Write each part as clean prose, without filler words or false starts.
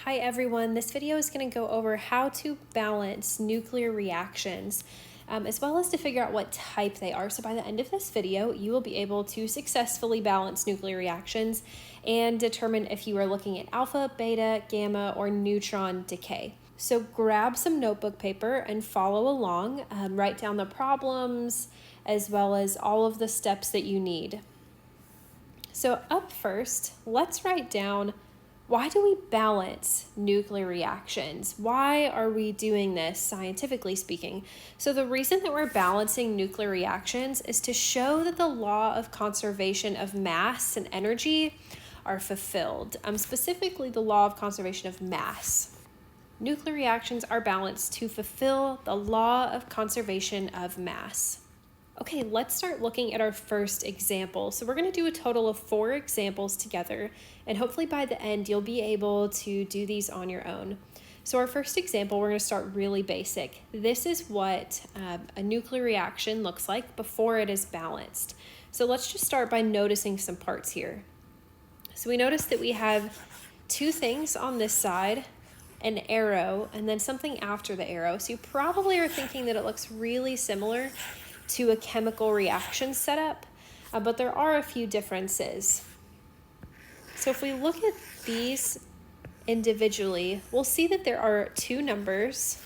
Hi everyone, this video is going to go over how to balance nuclear reactions as well as to figure out what type they are. So by the end of this video, you will be able to successfully balance nuclear reactions and determine if you are looking at alpha, beta, gamma, or neutron decay. So grab some notebook paper and follow along, write down the problems as well as all of the steps that you need. So up first, let's write down, why do we balance nuclear reactions? Why are we doing this, scientifically speaking? So the reason that we're balancing nuclear reactions is to show that the law of conservation of mass and energy are fulfilled. Specifically, the law of conservation of mass. Nuclear reactions are balanced to fulfill the law of conservation of mass. Okay, let's start looking at our first example. So we're going to do a total of 4 examples together, and hopefully by the end you'll be able to do these on your own. So our first example, we're going to start really basic. This is what a nuclear reaction looks like before it is balanced. So let's just start by noticing some parts here. So we notice that we have 2 things on this side, an arrow, and then something after the arrow. So you probably are thinking that it looks really similar to a chemical reaction setup, but there are a few differences. So if we look at these individually, we'll see that there are 2 numbers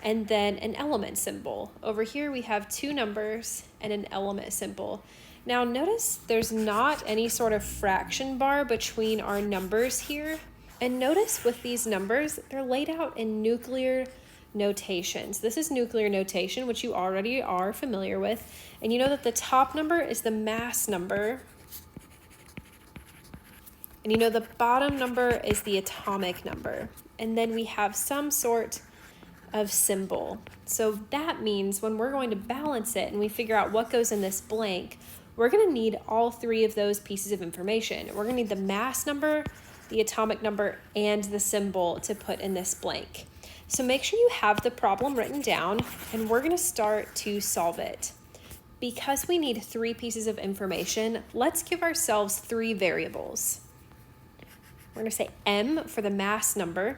and then an element symbol. Over here we have 2 numbers and an element symbol. Now notice there's not any sort of fraction bar between our numbers here. And notice with these numbers, they're laid out in nuclear notations. This is nuclear notation, which you already are familiar with. And you know that the top number is the mass number. And you know the bottom number is the atomic number. And then we have some sort of symbol. So that means when we're going to balance it and we figure out what goes in this blank, we're going to need all 3 of those pieces of information. We're going to need the mass number, the atomic number, and the symbol to put in this blank. So make sure you have the problem written down, and we're going to start to solve it. Because we need 3 pieces of information, let's give ourselves 3 variables. We're going to say M for the mass number,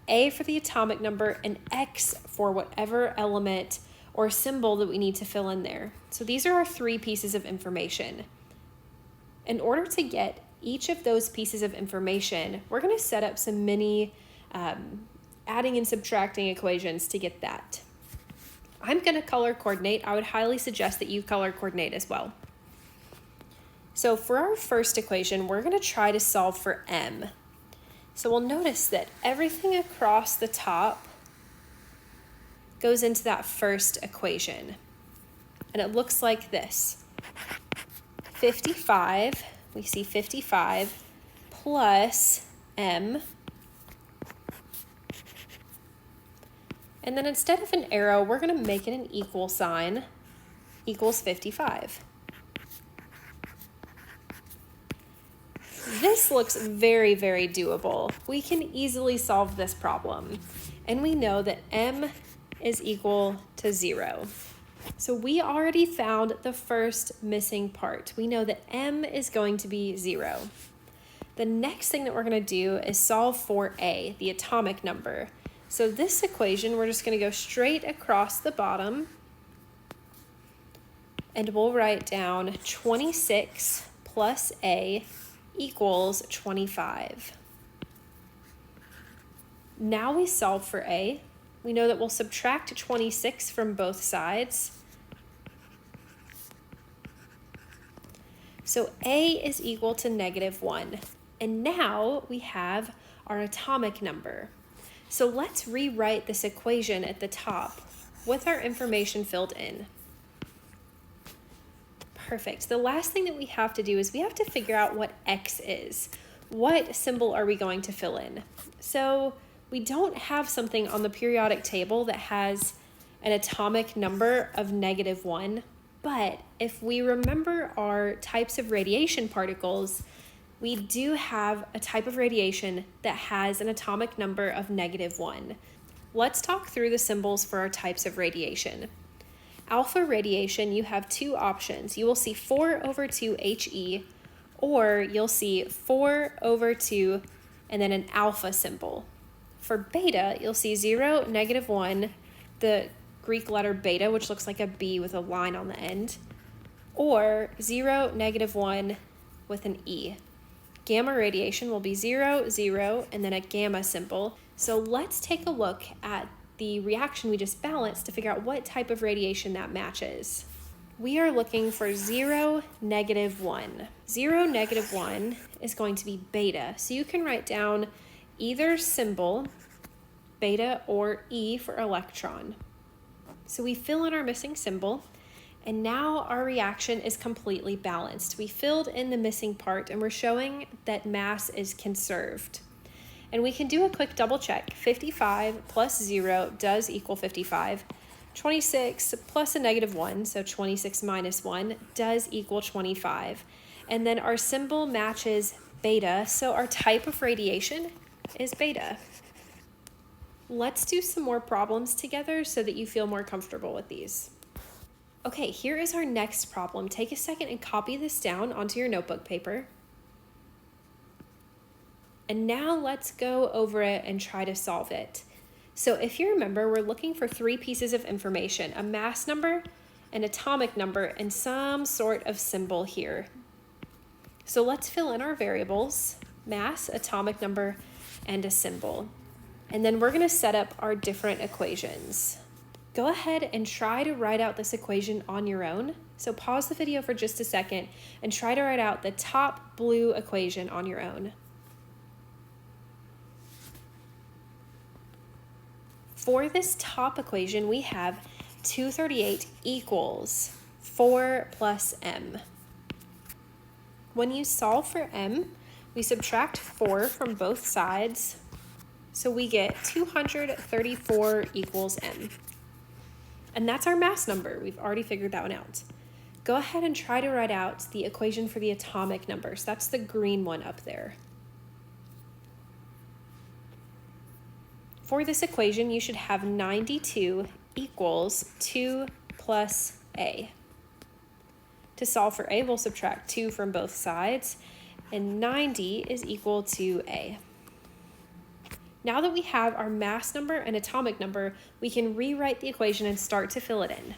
A for the atomic number, and X for whatever element or symbol that we need to fill in there. So these are our 3 pieces of information. In order to get each of those pieces of information, we're going to set up some mini adding and subtracting equations to get that. I'm going to color coordinate. I would highly suggest that you color coordinate as well. So for our first equation, we're going to try to solve for M. So we'll notice that everything across the top goes into that first equation. And it looks like this. 55, we see 55 plus M. And then instead of an arrow, we're going to make it an equal sign, equals 55. This looks very, very doable. We can easily solve this problem. And we know that M is equal to 0. So we already found the first missing part. We know that M is going to be 0. The next thing that we're going to do is solve for A, the atomic number. So this equation, we're just going to go straight across the bottom, and we'll write down 26 plus A equals 25. Now we solve for A. We know that we'll subtract 26 from both sides. So A is equal to -1. And now we have our atomic number. So let's rewrite this equation at the top with our information filled in. Perfect. The last thing that we have to do is we have to figure out what X is. What symbol are we going to fill in? So we don't have something on the periodic table that has an atomic number of -1, but if we remember our types of radiation particles, we do have a type of radiation that has an atomic number of -1. Let's talk through the symbols for our types of radiation. Alpha radiation, you have 2 options. You will see 4/2 He, or you'll see 4/2 and then an alpha symbol. For beta, you'll see 0, -1, the Greek letter beta, which looks like a B with a line on the end, or 0, -1 with an E. Gamma radiation will be 0, 0, and then a gamma symbol. So let's take a look at the reaction we just balanced to figure out what type of radiation that matches. We are looking for 0, -1. 0, -1 is going to be beta. So you can write down either symbol, beta or E for electron. So we fill in our missing symbol, and now our reaction is completely balanced. We filled in the missing part, and we're showing that mass is conserved. And we can do a quick double check. 55 plus 0 does equal 55. 26 plus a -1, so 26 minus 1, does equal 25. And then our symbol matches beta, so our type of radiation is beta. Let's do some more problems together so that you feel more comfortable with these. Okay, here is our next problem. Take a second and copy this down onto your notebook paper. And now let's go over it and try to solve it. So if you remember, we're looking for 3 pieces of information: a mass number, an atomic number, and some sort of symbol here. So let's fill in our variables: mass, atomic number, and a symbol. And then we're going to set up our different equations. Go ahead and try to write out this equation on your own. So pause the video for just a second and try to write out the top blue equation on your own. For this top equation, we have 238 equals 4 plus m. When you solve for m, we subtract 4 from both sides, so we get 234 equals m. And that's our mass number. We've already figured that one out. Go ahead and try to write out the equation for the atomic numbers. That's the green one up there. For this equation, you should have 92 equals 2 plus a. To solve for a, we'll subtract 2 from both sides, and 90 is equal to a. Now that we have our mass number and atomic number, we can rewrite the equation and start to fill it in.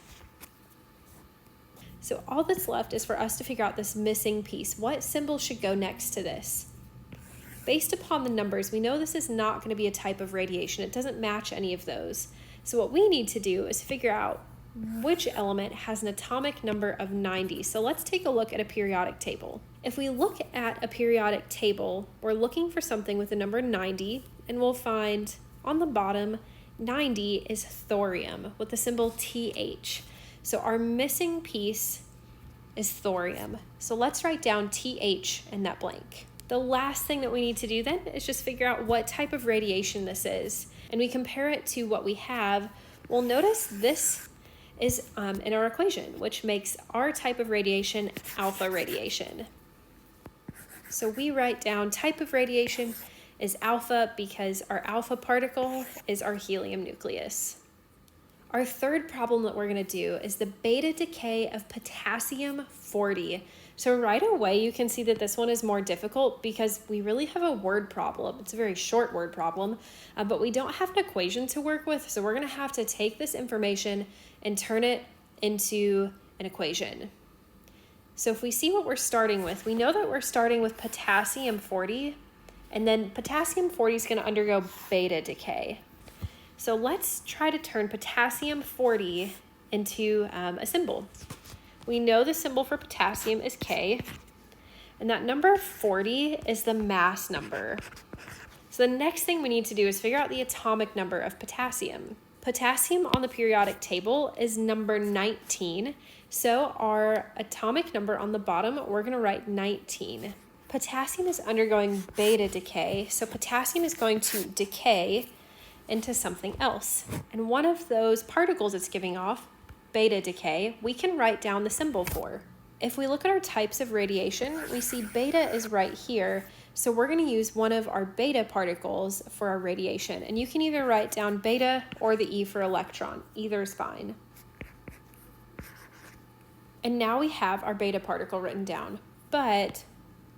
So all that's left is for us to figure out this missing piece. What symbol should go next to this? Based upon the numbers, we know this is not going to be a type of radiation. It doesn't match any of those. So what we need to do is figure out which element has an atomic number of 90. So let's take a look at a periodic table. If we look at a periodic table, we're looking for something with the number 90, and we'll find on the bottom 90 is thorium with the symbol TH. So our missing piece is thorium. So let's write down TH in that blank. The last thing that we need to do then is just figure out what type of radiation this is. And we compare it to what we have. We'll notice this is in our equation, which makes our type of radiation alpha radiation. So we write down type of radiation is alpha because our alpha particle is our helium nucleus. Our third problem that we're going to do is the beta decay of potassium-40. So right away, you can see that this one is more difficult because we really have a word problem. It's a very short word problem, but we don't have an equation to work with. So we're going to have to take this information and turn it into an equation. So if we see what we're starting with, we know that we're starting with potassium-40, and then potassium-40 is going to undergo beta decay. So let's try to turn potassium-40 into a symbol. We know the symbol for potassium is K, and that number 40 is the mass number. So the next thing we need to do is figure out the atomic number of potassium. Potassium on the periodic table is number 19, so our atomic number on the bottom, we're going to write 19. Potassium is undergoing beta decay, so potassium is going to decay into something else. And one of those particles it's giving off, beta decay, we can write down the symbol for. If we look at our types of radiation, we see beta is right here, so we're going to use one of our beta particles for our radiation. And you can either write down beta or the E for electron. Either is fine. And now we have our beta particle written down, but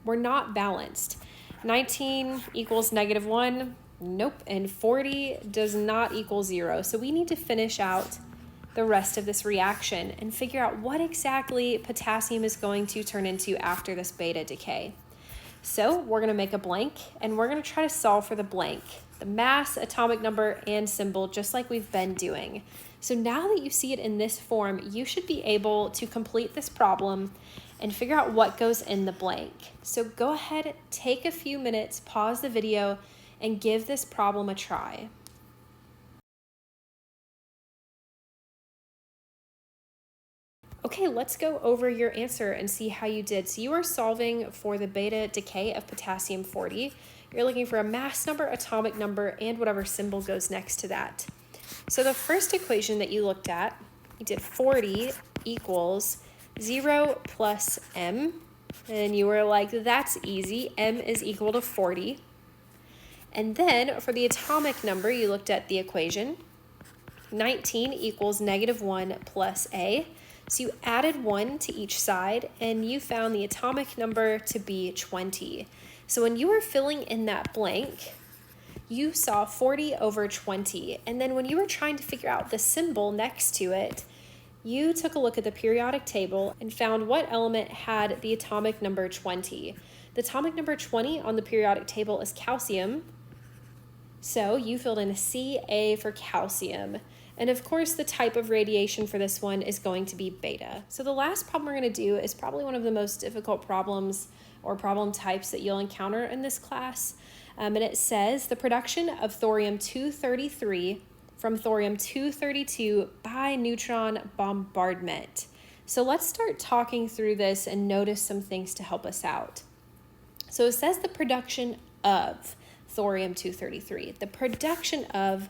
we're not balanced. 19 equals -1. Nope. And 40 does not equal 0. So we need to finish out the rest of this reaction and figure out what exactly potassium is going to turn into after this beta decay. So we're going to make a blank, and we're going to try to solve for the blank, the mass, atomic number, and symbol, just like we've been doing. So now that you see it in this form, you should be able to complete this problem and figure out what goes in the blank. So go ahead, take a few minutes, pause the video, and give this problem a try. Okay, let's go over your answer and see how you did. So you are solving for the beta decay of potassium 40. You're looking for a mass number, atomic number, and whatever symbol goes next to that. So the first equation that you looked at, you did 40 equals 0 plus m. And you were like, that's easy. M is equal to 40. And then for the atomic number, you looked at the equation. 19 equals -1 plus a. So you added 1 to each side, and you found the atomic number to be 20. So when you were filling in that blank, you saw 40 over 20. And then when you were trying to figure out the symbol next to it, you took a look at the periodic table and found what element had the atomic number 20. The atomic number 20 on the periodic table is calcium. So you filled in a Ca for calcium. And of course, the type of radiation for this one is going to be beta. So the last problem we're going to do is probably one of the most difficult problems or problem types that you'll encounter in this class. And it says the production of thorium-233 from thorium-232 by neutron bombardment. So let's start talking through this and notice some things to help us out. So it says the production of thorium-233. The production of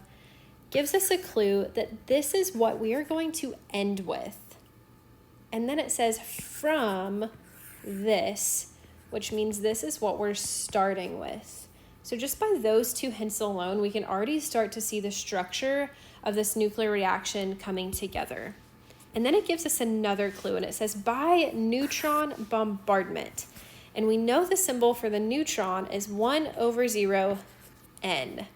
gives us a clue that this is what we are going to end with. And then it says from this, which means this is what we're starting with. So just by those two hints alone, we can already start to see the structure of this nuclear reaction coming together. And then it gives us another clue, and it says by neutron bombardment. And we know the symbol for the neutron is 1/0n.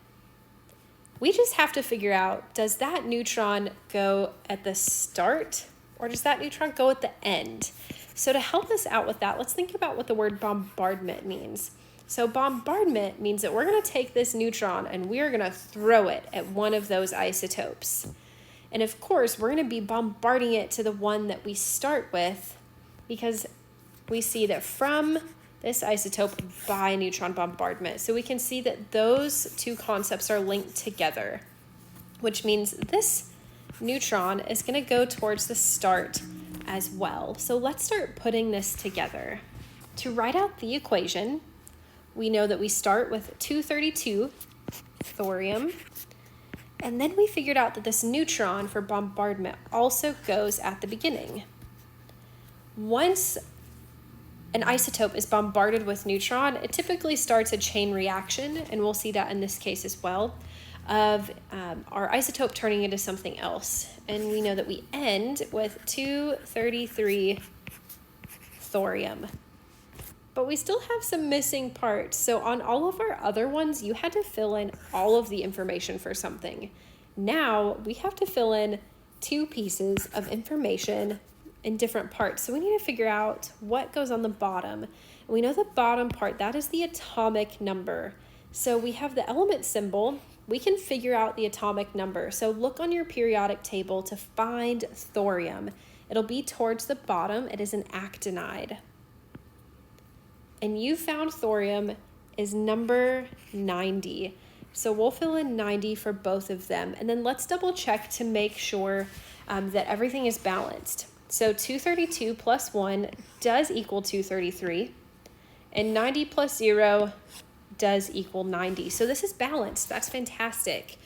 We just have to figure out, does that neutron go at the start or does that neutron go at the end? So to help us out with that, let's think about what the word bombardment means. So bombardment means that we're going to take this neutron and we're going to throw it at one of those isotopes. And of course, we're going to be bombarding it to the one that we start with because we see that from this isotope by neutron bombardment. So we can see that those two concepts are linked together, which means this neutron is going to go towards the start as well. So let's start putting this together. To write out the equation, we know that we start with 232 thorium, and then we figured out that this neutron for bombardment also goes at the beginning. Once an isotope is bombarded with neutron, it typically starts a chain reaction, and we'll see that in this case as well, of our isotope turning into something else. And we know that we end with 233 thorium. But we still have some missing parts. So on all of our other ones, you had to fill in all of the information for something. Now we have to fill in 2 pieces of information in different parts. So we need to figure out what goes on the bottom. And we know the bottom part, that is the atomic number. So we have the element symbol. We can figure out the atomic number. So look on your periodic table to find thorium. It'll be towards the bottom. It is an actinide. And you found thorium is number 90. So we'll fill in 90 for both of them. And then let's double check to make sure that everything is balanced. So 232 plus 1 does equal 233, and 90 plus 0 does equal 90. So this is balanced. That's fantastic.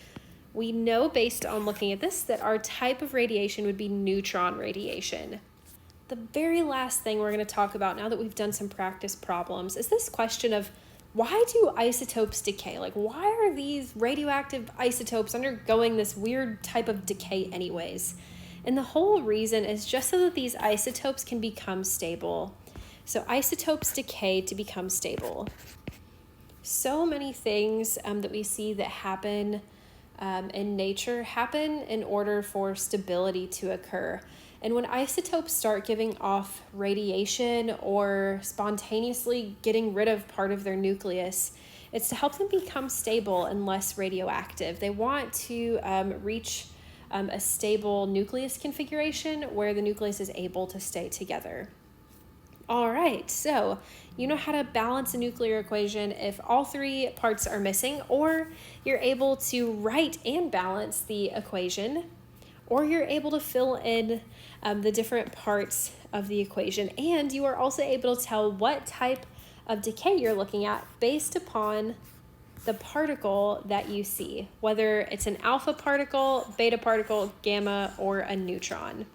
We know based on looking at this that our type of radiation would be neutron radiation. The very last thing we're going to talk about now that we've done some practice problems is this question of why do isotopes decay? Like, why are these radioactive isotopes undergoing this weird type of decay anyways? And the whole reason is just so that these isotopes can become stable. So isotopes decay to become stable. So many things that we see that happen in nature happen in order for stability to occur. And when isotopes start giving off radiation or spontaneously getting rid of part of their nucleus, it's to help them become stable and less radioactive. They want to reach a stable nucleus configuration where the nucleus is able to stay together. All right, so you know how to balance a nuclear equation if all three parts are missing, or you're able to write and balance the equation, or you're able to fill in the different parts of the equation, and you are also able to tell what type of decay you're looking at based upon the particle that you see, whether it's an alpha particle, beta particle, gamma, or a neutron.